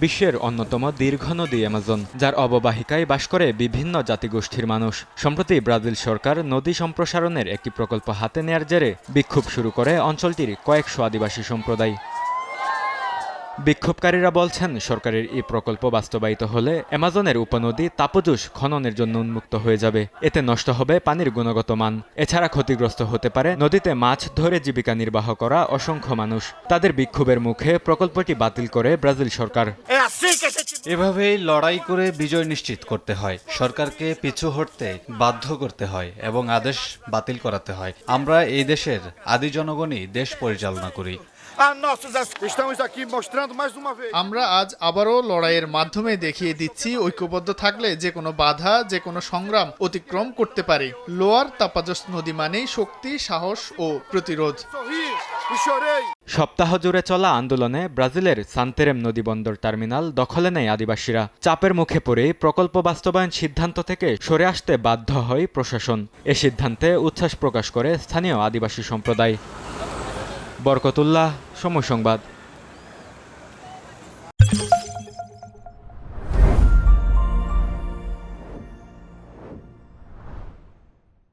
বিশ্বের অন্যতম দীর্ঘ নদী অ্যামাজন, যার অববাহিকায় বাস করে বিভিন্ন জাতিগোষ্ঠীর মানুষ। সম্প্রতি ব্রাজিল সরকার নদী সম্প্রসারণের একটি প্রকল্প হাতে নেয়ার জেরে বিক্ষোভ শুরু করে অঞ্চলটির কয়েকশো আদিবাসী সম্প্রদায়। বিক্ষোভকারীরা বলছেন, সরকারের এই প্রকল্প বাস্তবায়িত হলে অ্যামাজনের উপনদী তাপজুস খননের জন্য উন্মুক্ত হয়ে যাবে। এতে নষ্ট হবে পানির গুণগত মান। এছাড়া ক্ষতিগ্রস্ত হতে পারে নদীতে মাছ ধরে জীবিকা নির্বাহ করা অসংখ্য মানুষ। তাদের বিক্ষোভের মুখে প্রকল্পটি বাতিল করে ব্রাজিল সরকার। এভাবেই লড়াই করে বিজয় নিশ্চিত করতে হয়, সরকারকে পিছু হটতে বাধ্য করতে হয় এবং আদেশ বাতিল করাতে হয়। আমরা এই দেশের আদি জনগণই দেশ পরিচালনা করি। আমরা আজ আবারও লড়াইয়ের মাধ্যমে দেখিয়ে দিচ্ছি, ঐক্যবদ্ধ থাকলে যে কোনো বাধা, যে কোনো সংগ্রাম অতিক্রম করতে পারি। লোয়ার তাপাজোস নদী মানেই শক্তি, সাহস ও প্রতিরোধ। সপ্তাহ জুড়ে চলা আন্দোলনে ব্রাজিলের সান্তেরেম নদীবন্দর টার্মিনাল দখলে নেয় আদিবাসীরা। চাপের মুখে পড়েই প্রকল্প বাস্তবায়ন সিদ্ধান্ত থেকে সরে আসতে বাধ্য হয় প্রশাসন। এ সিদ্ধান্তে উচ্ছ্বাস প্রকাশ করে স্থানীয় আদিবাসী সম্প্রদায়। বরকতুল্লাহ, সময় সংবাদ।